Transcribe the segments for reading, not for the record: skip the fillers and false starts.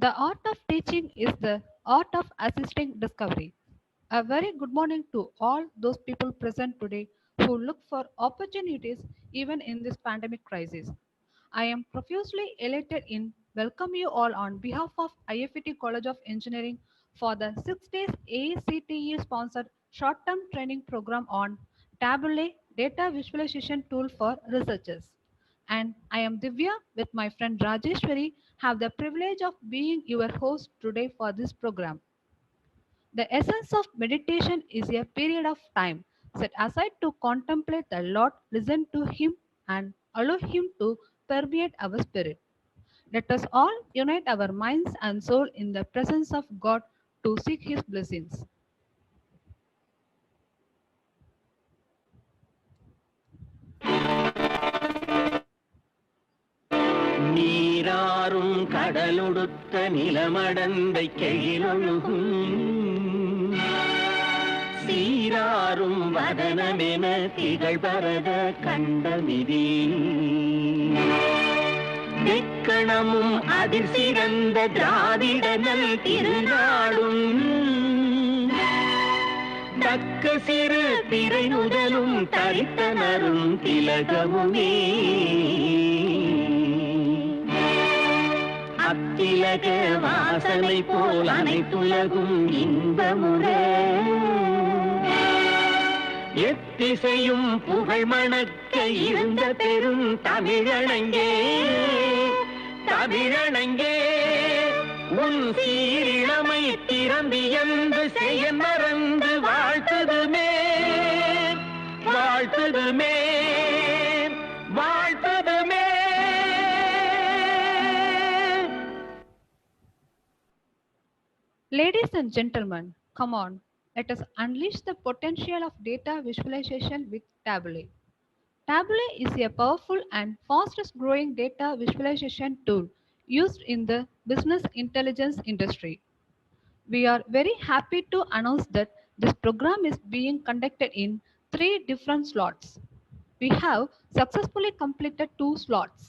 The art of teaching is the art of assisting discovery. A very good morning to all those people present today who look for opportunities even in this pandemic crisis. I am profusely elated in welcome you all on behalf of IFET College of Engineering for the 6 days ACTE sponsored short-term training program on Tableau data visualization tool for researchers. And I am Divya with my friend Rajeshwari have the privilege of being your host today for this program. The essence of meditation is a period of time set aside to contemplate the Lord, listen to Him, and allow Him to permeate our spirit. Let us all unite our minds and soul in the presence of God to seek His blessings. நீராறும் கடலொடுத்த நிலமடந்தை கெழிலொழுகும் சீராறும் வதனமென திகழ்பரத கண்டமிதி தெக்கணமும் அதிர் சிறந்த திராவிடனல் திருநாடும் தக்க சிறு பிறை முதலும் தரித்தனரும் திலகமுமே அத்திலக வாசனை போல் அனைத்துலகும் இன்பமுற எத்திசையும் புகழ் மணக்க இருந்த பெரும் தமிழனங்கே தமிழனங்கே உன் சீரிழமை திறம்பியந்து செய்ய மறந்து வாழ்த்ததுமே வாழ்த்ததுமே வாழ்த்ததுமே. Ladies and gentlemen, come on, let us unleash the potential of data visualization with Tableau. Tableau is a powerful and fastest growing data visualization tool used in the business intelligence industry. We are very happy to announce that this program is being conducted in 3 different slots. We have successfully completed 2 slots.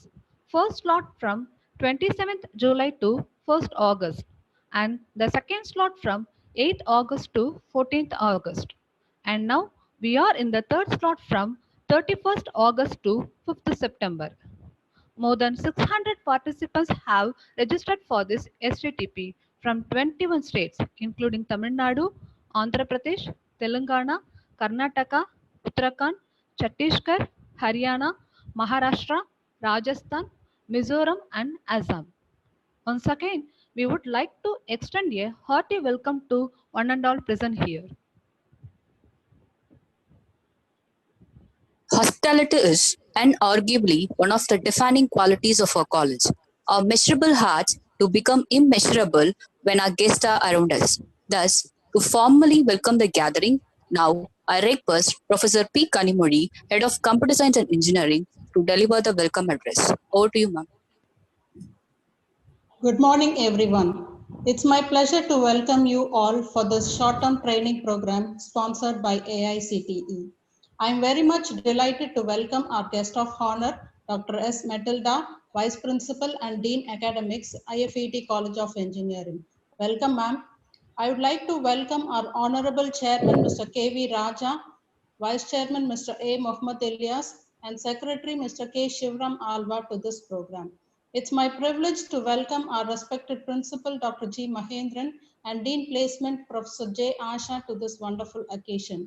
First slot from 27th July to 1st August and the second slot from 8th August to 14th August. And now we are in the third slot from 31st August to 5th September. More than 600 participants have registered for this STTP from 21 states, including Tamil Nadu, Andhra Pradesh, Telangana, Karnataka, Uttarakhand, Chhattisgarh, Haryana, Maharashtra, Rajasthan, Mizoram, and Assam. Once again, we would like to extend a hearty welcome to one and all present here. Hospitality is unarguably one of the defining qualities of our college. Our measurable hearts to become immeasurable when our guests are around us. Thus, to formally welcome the gathering, now I request Professor P. Kanimuri, Head of Computer Science and Engineering, to deliver the welcome address. Over to you, ma'am. Good morning, everyone. It's my pleasure to welcome you all for this short-term training program sponsored by AICTE. I'm very much delighted to welcome our guest of honor, Dr. S. Matilda, Vice Principal and Dean Academics, IFET College of Engineering. Welcome, ma'am. I would like to welcome our Honorable Chairman, Mr. K.V. Raja, Vice Chairman, Mr. A. Mohammad Ilyas, and Secretary, Mr. K. Shivram Alva to this program. It's my privilege to welcome our respected Principal, Dr. G. Mahendran, and Dean Placement, Professor J. Asha, to this wonderful occasion.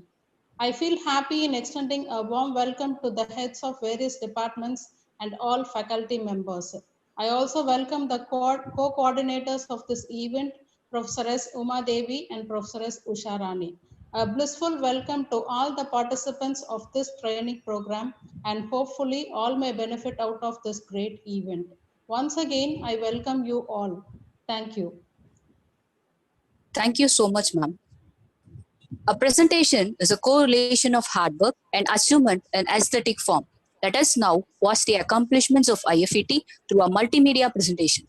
I feel happy in extending a warm welcome to the heads of various departments and all faculty members. I also welcome the co-coordinators of this event, Professor S. Uma Devi and Professor S. Usha Rani. A blissful welcome to all the participants of this training program, and hopefully all may benefit out of this great event. Once again, I welcome you all. Thank you. Thank you so much, ma'am. A presentation is a correlation of hard work and achievement in aesthetic form. Let us now watch the accomplishments of IFET through a multimedia presentation.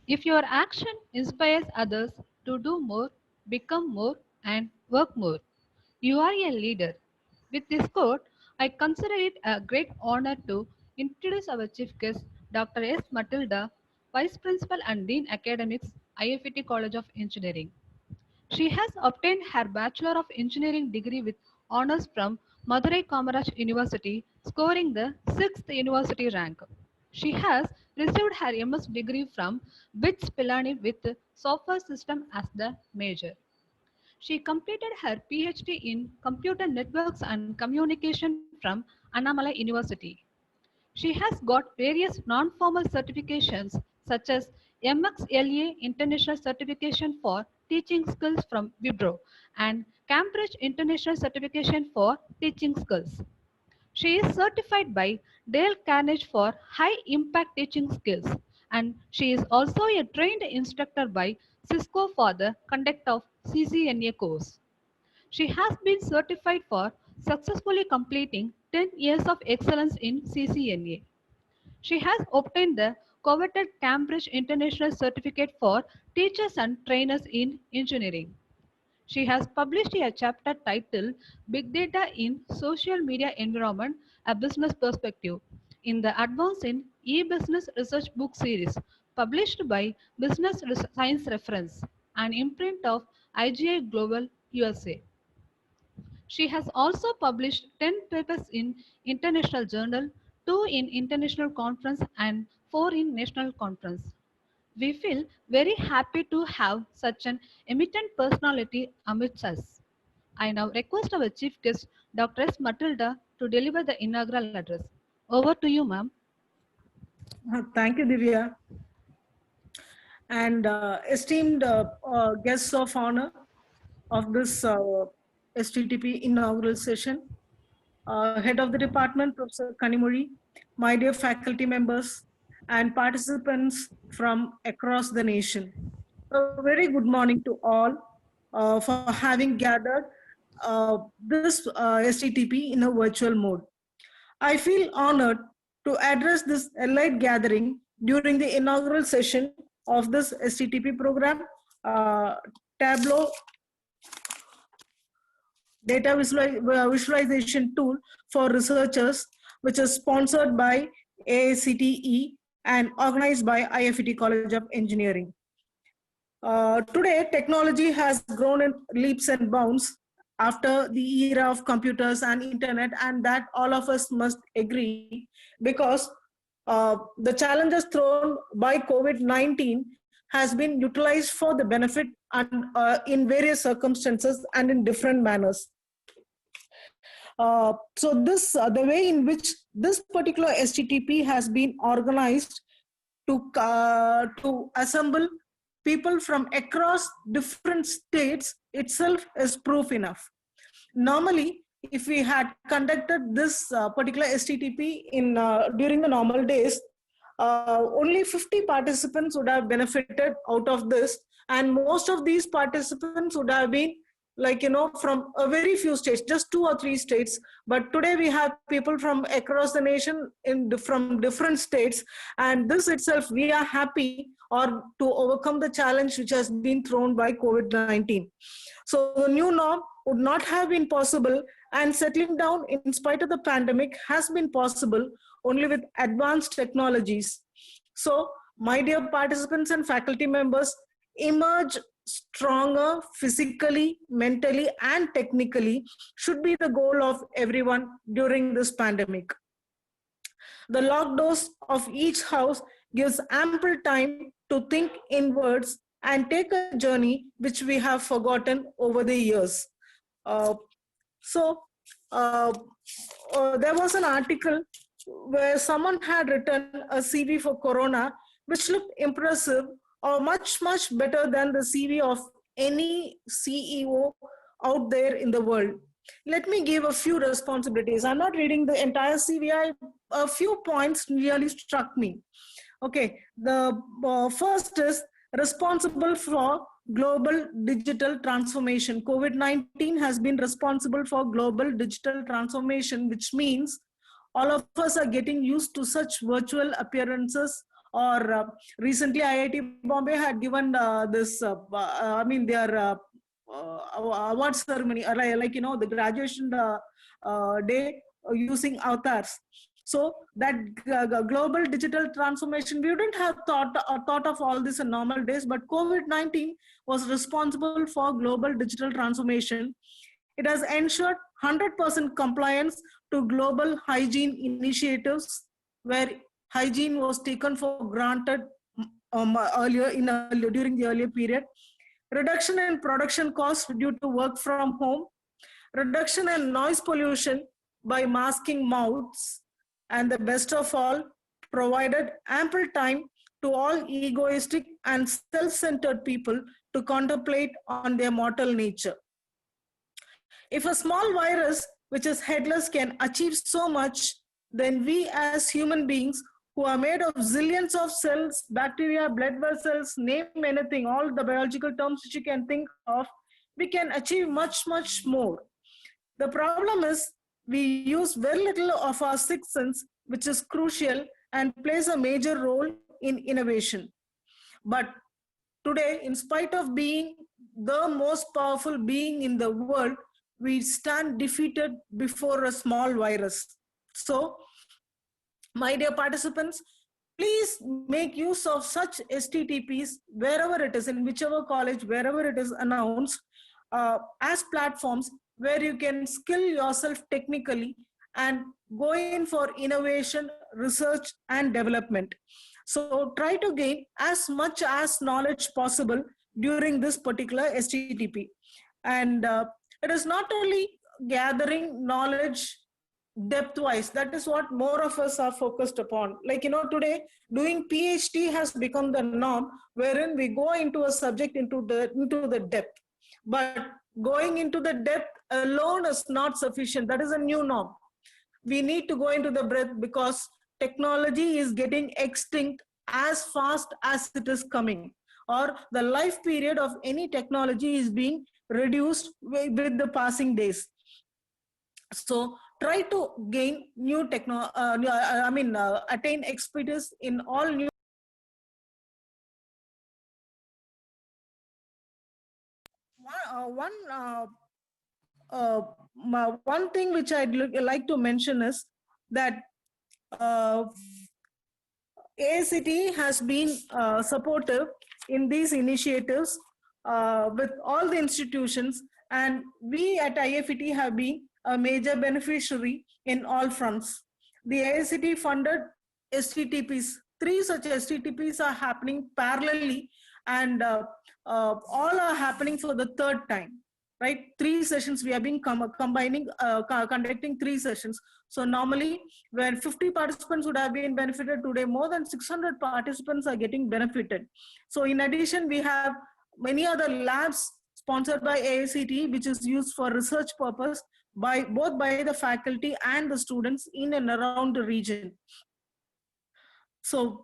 If your action inspires others to do more, become more, and work more, you are a leader. With this quote, I consider it a great honor to introduce our chief guest, Dr. S. Matilda, Vice Principal and Dean Academics, IFT College of Engineering. She has obtained her Bachelor of Engineering degree with honors from Madurai Kamaraj University, scoring the 6th university rank. She has received her MS degree from BITS Pilani with software system as the major. She completed her PhD in Computer Networks and Communication from Annamalai University. She has got various non-formal certifications such as MXLA International Certification for Teaching Skills from Wipro and Cambridge International Certification for Teaching Skills. She is certified by Dale Carnegie for high impact teaching skills, and she is also a trained instructor by Cisco for the conduct of CCNA course. She has been certified for successfully completing 10 years of excellence in CCNA. She has obtained the coveted Cambridge International Certificate for Teachers and Trainers in Engineering. She has published a chapter titled Big Data in Social Media Environment, a Business Perspective in the Advance in E-Business Research book series published by Business Science Reference, an imprint of IGI Global USA. She has also published 10 papers in international journal, 2 in international conference and 4 in national conference. We feel very happy to have such an eminent personality amidst us. I now request our chief guest, Dr. S. Matilda, to deliver the inaugural address. Over to you, ma'am. Thank you, Divya. And esteemed guests of honor of this STTP inaugural session, Head of the Department, Professor Kanimuri, my dear faculty members, and participants from across the nation. A very good morning to all for having gathered this STTP in a virtual mode. I feel honored to address this elite gathering during the inaugural session of this STTP program, Tableau Data Visualization Tool for Researchers, which is sponsored by AICTE and organized by IFT College of Engineering. Today, technology has grown in leaps and bounds after the era of computers and internet, and that all of us must agree, because the challenges thrown by COVID-19 has been utilized for the benefit and in various circumstances and in different manners. So this the way in which this particular STTP has been organized to assemble people from across different states itself is proof enough. Normally, if we had conducted this particular STTP in during the normal days, only 50 participants would have benefited out of this, and most of these participants would have been from a very few states, just 2 or 3 states. But today we have people from across the nation from different states, and this itself we are happy or to overcome the challenge which has been thrown by COVID-19. So the new norm would not have been possible, and settling down in spite of the pandemic has been possible only with advanced technologies. So my dear participants and faculty members, emerge stronger physically, mentally, and technically should be the goal of everyone during this pandemic. The locked doors of each house gives ample time to think inwards and take a journey which we have forgotten over the years. There was an article where someone had written a CV for Corona, which looked impressive or much better than the CV of any CEO out there in the world. Let me give a few responsibilities. I'm not reading the entire CV. A few points really struck me. Okay, the first is responsible for global digital transformation. COVID-19 has been responsible for global digital transformation, which means all of us are getting used to such virtual appearances Recently IIT Bombay had given their award ceremony, the graduation day using avatars. So that global digital transformation, we wouldn't have thought of all this in normal days, but COVID-19 was responsible for global digital transformation. It has ensured 100% compliance to global hygiene initiatives, where hygiene was taken for granted during the earlier period. Reduction in production costs due to work from home, reduction in noise pollution by masking mouths, and the best of all, provided ample time to all egoistic and self-centered people to contemplate on their mortal nature. If a small virus, which is headless, can achieve so much, then we as human beings who are made of zillions of cells, bacteria, blood vessels, name anything, all the biological terms which you can think of, we can achieve much, much more. The problem is we use very little of our sixth sense, which is crucial and plays a major role in innovation. But today, in spite of being the most powerful being in the world, we stand defeated before a small virus. So, my dear participants, please make use of such STTPs wherever it is, in whichever college, wherever it is announced, as platforms where you can skill yourself technically and go in for innovation, research, and development. So try to gain as much as knowledge possible during this particular STTP. And it is not only gathering knowledge depth-wise, that is what more of us are focused upon. Today, doing PhD has become the norm, wherein we go into a subject into the depth. But going into the depth alone is not sufficient. That is a new norm. We need to go into the breadth because technology is getting extinct as fast as it is coming, or the life period of any technology is being reduced with the passing days. So try to gain new attain expertise in all new. One thing which I'd like to mention is that AICTE has been supportive in these initiatives with all the institutions, and we at IFET have been a major beneficiary in all fronts. The AICTE funded STTPs. 3 such STTPs are happening parallelly, and all are happening for the 3rd time. Right, 3 sessions we have been conducting 3 sessions. So normally, where 50 participants would have been benefited, today more than 600 participants are getting benefited. So in addition, we have many other labs sponsored by AICTE, which is used for research purpose both by the faculty and the students in and around the region. So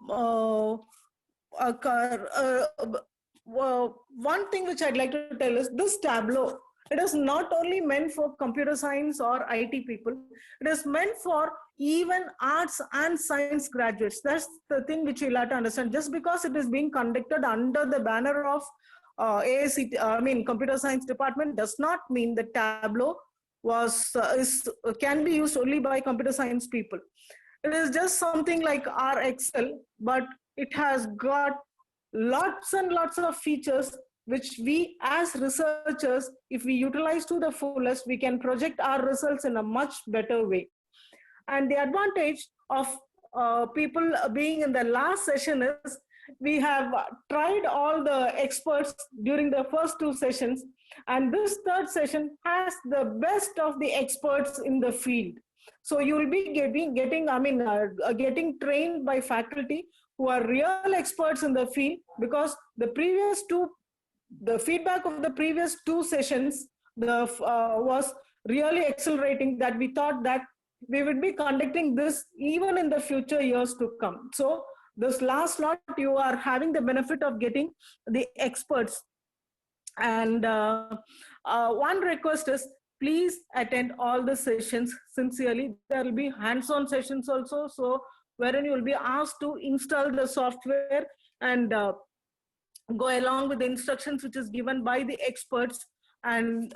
one thing which I'd like to tell is this Tableau. It is not only meant for computer science or IT people. It is meant for even arts and science graduates. That's the thing which you'll have to understand. Just because it is being conducted under the banner of AICTE, computer science department, does not mean that Tableau can be used only by computer science people. It is just something like our Excel, but it has got lots and lots of features which we as researchers, if we utilize to the fullest, we can project our results in a much better way. And the advantage of people being in the last session is we have tried all the experts during the first 2 sessions, and this 3rd session has the best of the experts in the field. So you will be getting trained by faculty who are real experts in the field, because the feedback of the previous 2 sessions was really accelerating, that we thought that we would be conducting this even in the future years to come. So this last lot, you are having the benefit of getting the experts. And one request is, please attend all the sessions sincerely. There will be hands-on sessions also. So wherein you will be asked to install the software and go along with the instructions which is given by the experts. And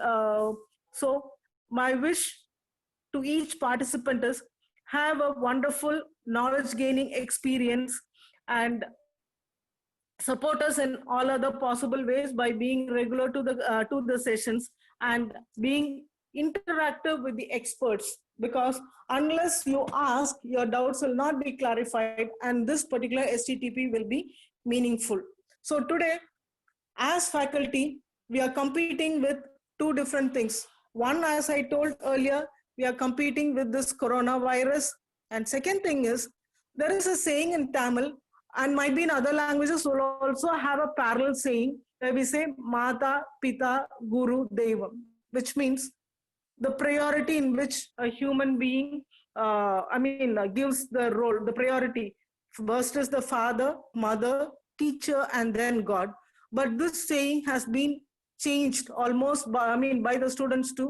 so my wish to each participant is have a wonderful knowledge gaining experience and support us in all other possible ways by being regular to the sessions and being interactive with the experts, because unless you ask, your doubts will not be clarified and this particular STTP will be meaningful. So today, as faculty, we are competing with two different things. One, as I told earlier, we are competing with this coronavirus. And second thing is, there is a saying in Tamil, and might be in other languages, will also have a parallel saying where we say Mata, Pita, Guru, Devam, which means the priority in which a human being, gives the role, the priority. First is the father, mother, teacher, and then God. But this saying has been changed almost by the students to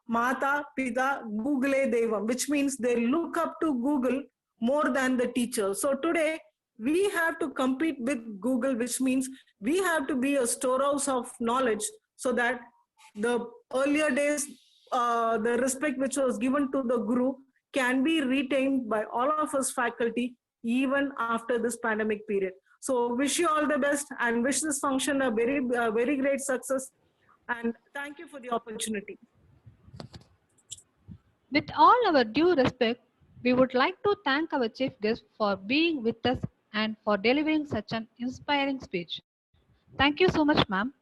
Mata, Pita, Google Devam, which means they look up to Google more than the teacher. So today, we have to compete with Google, which means we have to be a storehouse of knowledge so that the earlier days, the respect which was given to the Guru can be retained by all of us faculty even after this pandemic period. So wish you all the best and wish this function a very great success. And thank you for the opportunity. With all our due respect, we would like to thank our chief guest for being with us and for delivering such an inspiring speech. Thank you so much, ma'am.